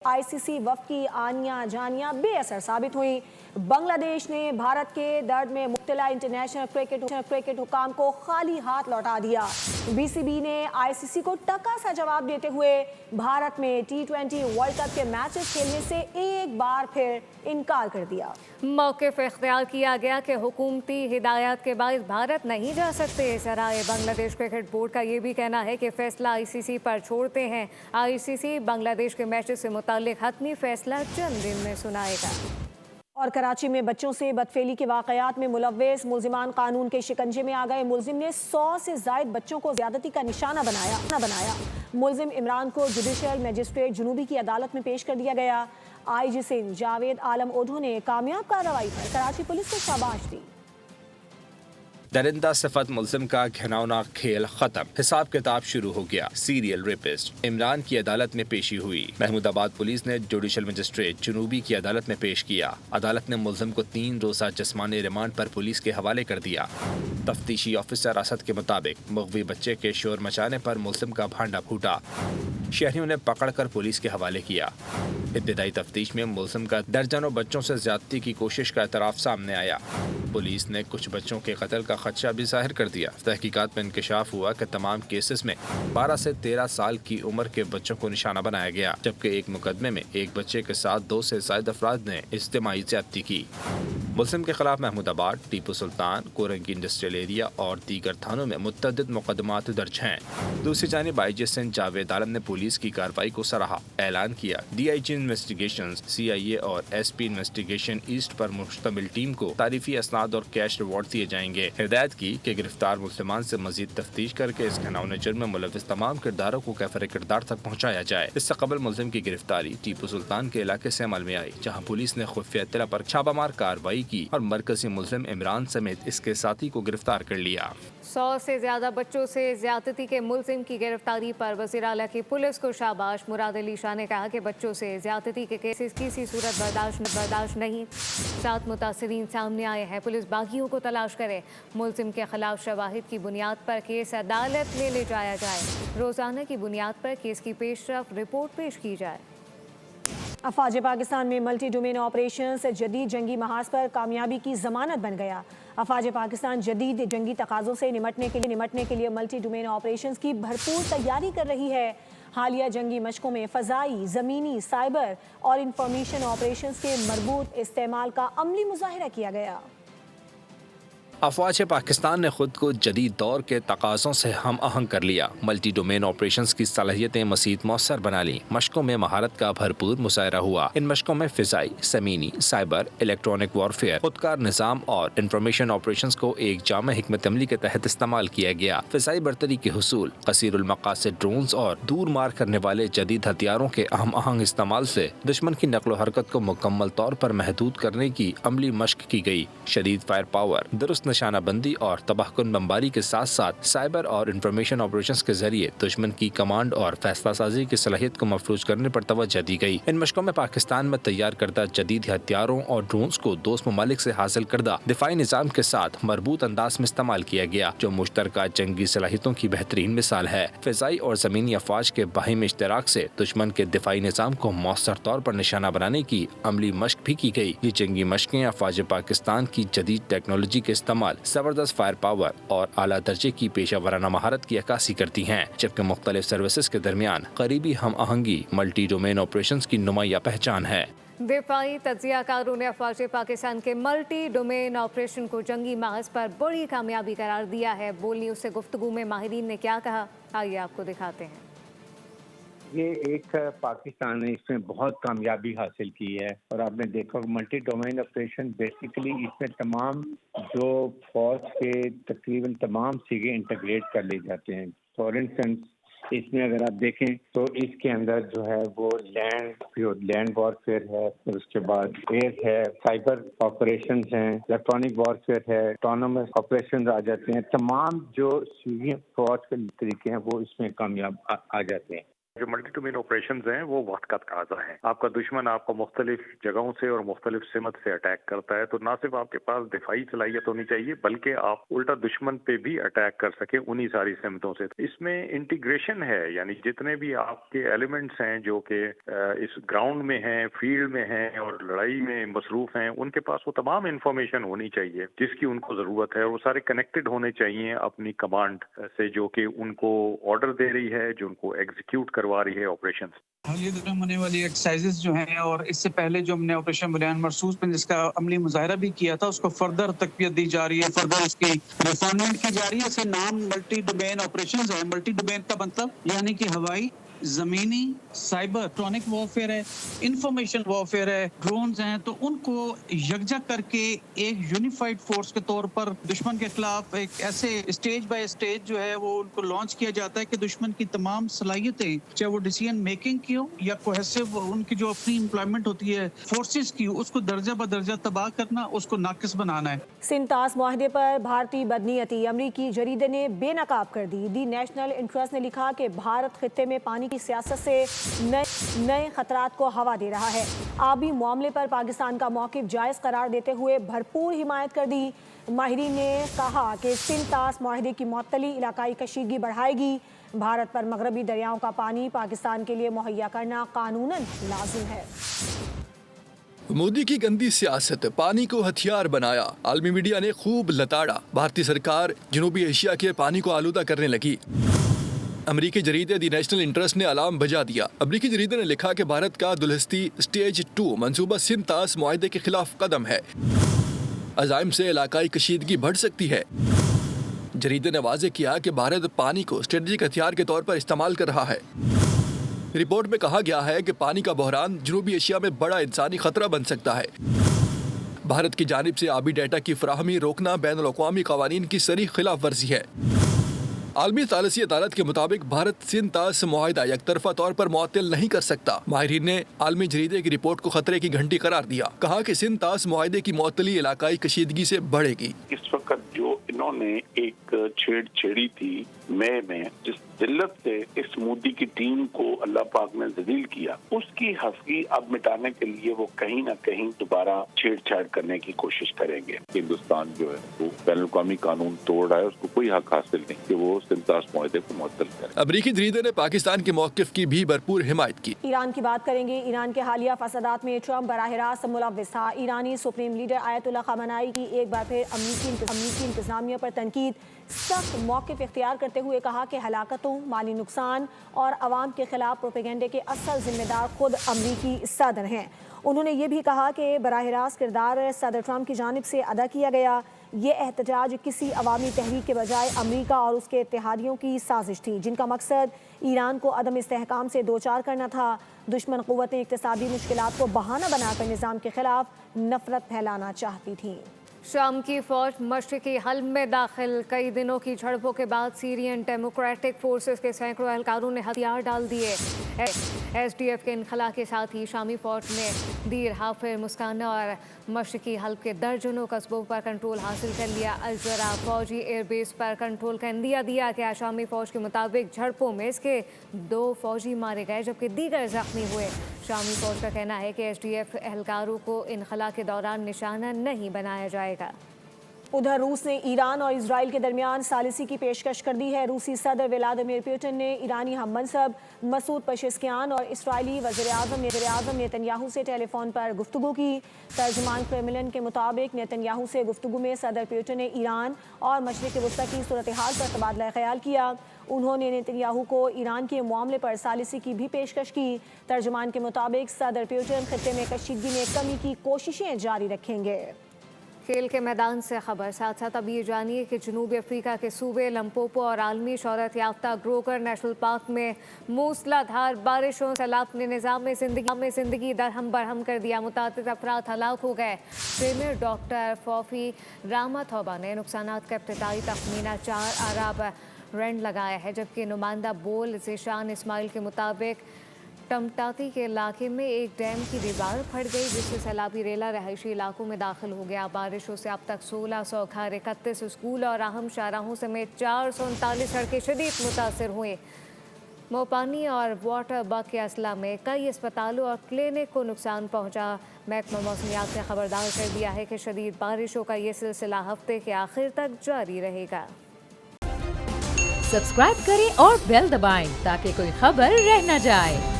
ICC वफ़ की आनियाँ जानियाँ बेअसर साबित हुई। बांग्लादेश ने भारत के दर्द में मुब्तला इंटरनेशनल क्रिकेट हुकाम को खाली हाथ लौटा दिया। BCB ने ICC को टका सा जवाब देते हुए भारत में T20 वर्ल्ड कप के मैचेस खेलने से एक बार फिर इनकार कर दिया। मौक़िफ़ इख्तियार किया गया कि हुकूमती हिदायत के बायस भारत नहीं जा सकते। सराय बांग्लादेश क्रिकेट बोर्ड का ये भी कहना है कि फैसला ICC पर छोड़ते हैं। ICC बांग्लादेश के मैचेस से मुताल्लिक हतमी फैसला चंद दिन में सुनाएगा। और कराची में बच्चों से बदफेली के वाक़यात में मुलव्वस मुल्ज़िमान कानून के शिकंजे में आ गए। मुल्ज़िम ने 100 से ज़ायद बच्चों को ज़्यादती का निशाना बनाया। मुल्ज़िम इमरान को जुडिशल मजिस्ट्रेट जुनूबी की अदालत में पेश कर दिया गया। IG सिंध जावेद आलम ओढो ने कामयाब कार्रवाई पर कराची पुलिस को शाबाश दी। दरिंदा सिफत मुल्ज़िम का घिनौना खेल खत्म, हिसाब किताब शुरू हो गया। सीरियल रेपिस्ट इमरान की अदालत में पेशी हुई। महमूदाबाद पुलिस ने जुडिशल मजिस्ट्रेट जुनूबी की अदालत में पेश किया। अदालत ने मुल्ज़िम को 3 रोज़ा जिस्मानी रिमांड पर पुलिस के हवाले कर दिया। तफ्तीशी ऑफिसर असद के मुताबिक मुग़वी बच्चे के शोर मचाने पर मुल्ज़िम का भांडा फूटा। शहरियों ने पकड़कर पुलिस के हवाले किया। इब्तिदाई तफ्तीश में मुल्ज़िम का दर्जनों बच्चों से ज्यादती की कोशिश का एतराफ़ सामने आया। पुलिस ने कुछ बच्चों के कत्ल का खदशा भी जाहिर कर दिया। तहकीकात में इंकशाफ हुआ कि तमाम केसेस में 12 से 13 साल की उम्र के बच्चों को निशाना बनाया गया, जबकि एक मुकदमे में एक बच्चे के साथ 2 से ज़ायद अफराद ने इज्तिमाई ज्यादती की। मुल्ज़िम के खिलाफ महमूदाबाद, टीपू सुल्तान, कोरंगी इंडस्ट्रियल एरिया और दीगर थानों में मुतअद्दिद मुकदमात दर्ज हैं। दूसरी जानिब IG सिंध जावेद आलम ने पुलिस की कार्रवाई को सराहा। ऐलान किया DIG इन्वेस्टिगेशन, CIA और SP इन्वेस्टिगेशन ईस्ट पर मुश्तमिल टीम को तारीफी असनाद और कैश रिवॉर्ड दिए जाएंगे। हिदायत की कि गिरफ्तार मुल्ज़िमान से मजीद तफ्तीश करके इस घिनौने जुर्म में मुलव्विस तमाम किरदारों को कैफर किरदार तक पहुँचाया जाए। इससे कबल मुल्ज़िम की गिरफ्तारी टीपू सुल्तान के इलाके से अमल में आई, जहाँ पुलिस ने खुफिया इत्तला पर छापामार कार्रवाई की और मरकजी मुल्ज़िम इमरान समेत इसके साथी को गिरफ्तार कर लिया। 100 से ज्यादा बच्चों से ज्यादती के मुल्ज़िम की गिरफ्तारी पर वज़ीर आला की पुलिस को शाबाश। मुराद अली शाह ने कहा कि बच्चों से ज्यादती के केसेस किसी सूरत बर्दाश्त नहीं। 7 मुतासिरीन सामने आए हैं। पुलिस बागियों को तलाश करे। मुल्ज़िम के खिलाफ शवाहिद की बुनियाद पर केस अदालत में ले जाया जाए। रोजाना की बुनियाद पर केस की पेशरफ रिपोर्ट पेश की जाए। अफवाज पाकिस्तान में मल्टी डोमेन ऑपरेशंस जदीद जंगी महाज पर कामयाबी की जमानत बन गया। अफवाज पाकिस्तान जदीद जंगी तकाज़ों से निमटने के लिए मल्टी डोमेन ऑपरेशंस की भरपूर तैयारी कर रही है। हालिया जंगी मशकों में फ़ज़ाई, ज़मीनी, साइबर और इंफॉर्मेशन ऑपरेशंस के मरबूत इस्तेमाल का अमली मुज़ाहिरा किया गया। अफवाज पाकिस्तान ने खुद को जदीद दौर के तकाज़ों से हम आहंग कर लिया। मल्टी डोमेन ऑपरेशंस की सलाहियतें मज़ीद मौसर बना ली। मशकों में महारत का भरपूर मुज़ाहिरा हुआ। इन मशकों में फ़िज़ाई, ज़मीनी, साइबर, इलेक्ट्रॉनिक वॉरफेयर, खुदकार निज़ाम और इंफॉर्मेशन ऑपरेशंस को एक जामा हिकमत अमली के तहत इस्तेमाल किया गया। फ़िज़ाई बरतरी के हुसूल, कसीरुल मक़ासिद ड्रोन्स और दूर मार करने वाले जदीद हथियारों के अहम आहंग इस्तेमाल से दुश्मन की नकलो हरकत को मुकम्मल तौर पर महदूद करने की अमली मशक की गई। शदीद फायर पावर, दुरुस्त निशाना बंदी और तबाहकुन बमबारी के साथ साथ साइबर और इंफॉर्मेशन ऑपरेशंस के जरिए दुश्मन की कमांड और फैसला साजी की सलाहियत को मफलूज करने पर तवज्जो दी गई। इन मशकों में पाकिस्तान में तैयार करदा जदीद हथियारों और ड्रोन्स को दोस्त ममालिक से हासिल करदा दिफाई निज़ाम के साथ मरबूत अंदाज में इस्तेमाल किया गया, जो मुश्तरका जंगी सलाहियतों की बेहतरीन मिसाल है। फ़िज़ाई और ज़मीनी अफवाज के बाहिम इश्तराक से दुश्मन के दिफाई निज़ाम को मौसर तौर पर निशाना बनाने की अमली मशक भी की गई। ये जंगी मशकें अफवाज पाकिस्तान की जदीद टेक्नोलॉजी के इस्तेमाल, ज़बरदस्त फायर पावर और आला दर्जे की पेशा वराना महारत की अक्कासी करती हैं, जबकि मुख्तलिफ सर्विसेज के दरमियान करीबी हम आहंगी मल्टी डोमेन ऑपरेशंस की नुमाया पहचान है। दिफाई तज्जियाकारों ने अफवाज पाकिस्तान के मल्टी डोमेन ऑपरेशन को जंगी महाज पर बड़ी कामयाबी करार दिया है। बोल न्यूज़ से गुफ्तगू में माहिरीन ने क्या कहा, आइए आपको दिखाते हैं। ये एक पाकिस्तान ने इसमें बहुत कामयाबी हासिल की है और आपने देखा मल्टी डोमेन ऑपरेशन बेसिकली इसमें तमाम जो फौज के तकरीबन तमाम सीगे इंटीग्रेट कर ले जाते हैं। फॉर इंस्टेंस इसमें अगर आप देखें तो इसके अंदर जो है वो लैंड वॉरफेयर है, फिर उसके बाद एयर है, साइबर ऑपरेशंस हैं, इलेक्ट्रॉनिक वॉरफेयर है, ऑटोनोमस ऑपरेशन आ जाते हैं। तमाम जो सीगे फौज के तरीके हैं वो इसमें कामयाब आ जाते हैं। جو ملٹی ڈومین آپریشنز ہیں وہ وقت کا تقاضا ہے. آپ کا دشمن آپ کو مختلف جگہوں سے اور مختلف سمت سے اٹیک کرتا ہے، تو نہ صرف آپ کے پاس دفاعی صلاحیت ہونی چاہیے بلکہ آپ الٹا دشمن پہ بھی اٹیک کر سکیں انہی ساری سمتوں سے. اس میں انٹیگریشن ہے، یعنی جتنے بھی آپ کے ایلیمنٹس ہیں جو کہ اس گراؤنڈ میں ہیں، فیلڈ میں ہیں اور لڑائی میں مصروف ہیں، ان کے پاس وہ تمام انفارمیشن ہونی چاہیے جس کی ان کو ضرورت ہے. وہ سارے کنیکٹڈ ہونے چاہیے اپنی کمانڈ سے جو کہ ان کو آرڈر دے رہی ہے، جو ان کو ایگزیکیوٹ کروا رہی ہے آپریشنز. حالیہ دنوں میں ہونے والی ایکسرسائزز جو ہیں اور اس سے پہلے جو ہم نے آپریشن بلیان مرصوص میں جس کا عملی مظاہرہ بھی کیا تھا، اس کو فردر تقویت دی جا رہی ہے، فردر اس کی ریفائنمنٹ کی جا رہی ہے. اسے نام ملٹی ڈومین آپریشنز ہے. ملٹی ڈومین کا مطلب یعنی کہ ہوائی، زمینی، سائبر، الیکٹرانک وارفیئر ہے، انفارمیشن وارفیئر ہے، ڈرونز ہیں، تو ان کو یکجا کر کے ایک یونیفائڈ فورس کے طور پر دشمن کے خلاف ایک ایسے اسٹیج بائی اسٹیج جو ہے وہ ان کو لانچ کیا جاتا ہے کہ دشمن کی تمام صلاحیتیں، چاہے وہ ڈیسیژن میکنگ کی ہو یا کوہیسو ان کی جو اپنی امپلائمنٹ ہوتی ہے فورسز کی، اس کو درجہ بدرجہ تباہ کرنا، اس کو ناقص بنانا ہے. سنتاس معاہدے پر بھارتی بدنیتی امریکی جریدے نے بے نقاب کر دی. دی نیشنل انٹرسٹ نے لکھا کہ بھارت خطے میں پانی کی سیاست سے نئے خطرات کو ہوا دے رہا ہے. آبی معاملے پر پاکستان کا موقف جائز قرار دیتے ہوئے بھرپور حمایت کر دی. ماہرین نے کہا کہ سنتاس معاہدے کی معطلی علاقائی کشیدگی بڑھائے گی. بھارت پر مغربی دریاؤں کا پانی پاکستان کے لیے مہیا کرنا قانوناً لازم ہے. مودی کی گندی سیاست، پانی کو ہتھیار بنایا. عالمی میڈیا نے خوب لتاڑا. بھارتی سرکار جنوبی ایشیا کے پانی کو آلودہ کرنے لگی. امریکی جریدے دی نیشنل انٹرسٹ نے الارم بجا دیا. امریکی جریدے نے لکھا کہ بھارت کا دلہستی سٹیج 2 منصوبہ سنتاس معاہدے کے خلاف قدم ہے. عزائم سے علاقائی کشیدگی بڑھ سکتی ہے. جریدے نے واضح کیا کہ بھارت پانی کو اسٹریٹجک ہتھیار کے طور پر استعمال کر رہا ہے. رپورٹ میں کہا گیا ہے کہ پانی کا بحران جنوبی ایشیا میں بڑا انسانی خطرہ بن سکتا ہے. بھارت کی جانب سے آبی ڈیٹا کی فراہمی روکنا بین الاقوامی قوانین کی صریح خلاف ورزی ہے. عالمی ثالثی عدالت کے مطابق بھارت سنتاس معاہدہ یک طرفہ طور پر معطل نہیں کر سکتا. ماہرین نے عالمی جریدے کی رپورٹ کو خطرے کی گھنٹی قرار دیا. کہا کہ سنتاس معاہدے کی معطلی علاقائی کشیدگی سے بڑھے گی. اس وقت جو انہوں نے ایک چھیڑی تھی مئی میں، جس ذلت سے اس مودی کی ٹیم کو اللہ پاک نے ذلیل کیا، اس کی حسگی اب مٹانے کے لیے وہ کہیں نہ کہیں دوبارہ چھیڑ چھاڑ کرنے کی کوشش کریں گے. ہندوستان جو ہے وہ بین الاقوامی قانون توڑ رہا ہے، اس کو کوئی حق حاصل نہیں کہ وہ سنتاس معاہدے کو معطل کرے. امریکی جریدے نے پاکستان کے موقف کی بھی بھرپور حمایت کی. ایران کی بات کریں گے. ایران کے حالیہ فسادات میں ٹرمپ براہ راست ملوث تھا. ایرانی سپریم لیڈر آیت اللہ خامنائی کی ایک بار پھر امریکی انتظامیہ پر تنقید. سخت موقف اختیار کرتے ہوئے کہا کہ ہلاکتوں، مالی نقصان اور عوام کے خلاف پروپیگنڈے کے اصل ذمہ دار خود امریکی صدر ہیں. انہوں نے یہ بھی کہا کہ براہ راست کردار صدر ٹرمپ کی جانب سے ادا کیا گیا. یہ احتجاج کسی عوامی تحریک کے بجائے امریکہ اور اس کے اتحادیوں کی سازش تھی، جن کا مقصد ایران کو عدم استحکام سے دوچار کرنا تھا. دشمن قوتیں اقتصادی مشکلات کو بہانہ بنا کر نظام کے خلاف نفرت پھیلانا چاہتی تھیں. شام کی فوج مشرقی حلب میں داخل. کئی دنوں کی جھڑپوں کے بعد سیرین ڈیموکریٹک فورسز کے سینکڑوں اہلکاروں نے ہتھیار ڈال دیے. ایس ڈی ایف کے انخلا کے ساتھ ہی شامی فوج نے دیر حافر، مسکانہ اور مشرقی حلب کے درجنوں قصبوں پر کنٹرول حاصل کر لیا. الجرا فوجی ایئر بیس پر کنٹرول کا اندیا دیا کہ شامی فوج کے مطابق جھڑپوں میں اس کے 2 فوجی مارے گئے جبکہ دیگر زخمی ہوئے. شامی فوج کا کہنا ہے کہ ایس ڈی ایف اہلکاروں کو انخلا کے دوران نشانہ نہیں بنایا جائے گا. ادھر روس نے ایران اور اسرائیل کے درمیان ثالثی کی پیشکش کر دی ہے. روسی صدر ولادیمیر پوٹن نے ایرانی ہم منصب مسعود پشیشکیان اور اسرائیلی وزیر اعظم نیتن یاہو سے ٹیلی فون پر گفتگو کی. ترجمان کریملن کے مطابق نیتن یاہو سے گفتگو میں صدر پوٹن نے ایران اور مشرق وسطی کی صورتحال پر تبادلہ خیال کیا. انہوں نے نیتن یاہو کو ایران کے معاملے پر ثالثی کی بھی پیشکش کی. ترجمان کے مطابق صدر پوٹن خطے میں کشیدگی میں کمی کی کوششیں جاری رکھیں گے. کھیل کے میدان سے خبر. ساتھ ساتھ اب یہ جانیے کہ جنوبی افریقہ کے صوبے لمپوپو اور عالمی شہرت یافتہ گروگر نیشنل پارک میں موسلا دھار بارشوں سیلاب نے نظام زندگی درہم برہم کر دیا. متعدد افراد ہلاک ہو گئے. پریمیئر ڈاکٹر فوفی راماتھوبا نے نقصانات کا ابتدائی تخمینہ 4 ارب رینڈ لگایا ہے، جبکہ نمائندہ بول ذیشان اسماعیل کے مطابق ٹمٹاتی کے علاقے میں ایک ڈیم کی دیوار پھٹ گئی جس سے سیلابی ریلا رہائشی علاقوں میں داخل ہو گیا. بارشوں سے اب تک 1600 گھر، 31 اسکول اور اہم شاہراہوں سمیت 439 سڑکیں شدید متاثر ہوئے. मोपानी और वाटर बग के असला में कई अस्पतालों और क्लिनिक को नुकसान पहुंचा। महकमा मौसमियात ने खबरदार कर दिया है कि शदीद बारिशों का ये सिलसिला हफ्ते के आखिर तक जारी रहेगा। सब्सक्राइब करें और बेल दबाएं ताकि कोई खबर रह न जाए।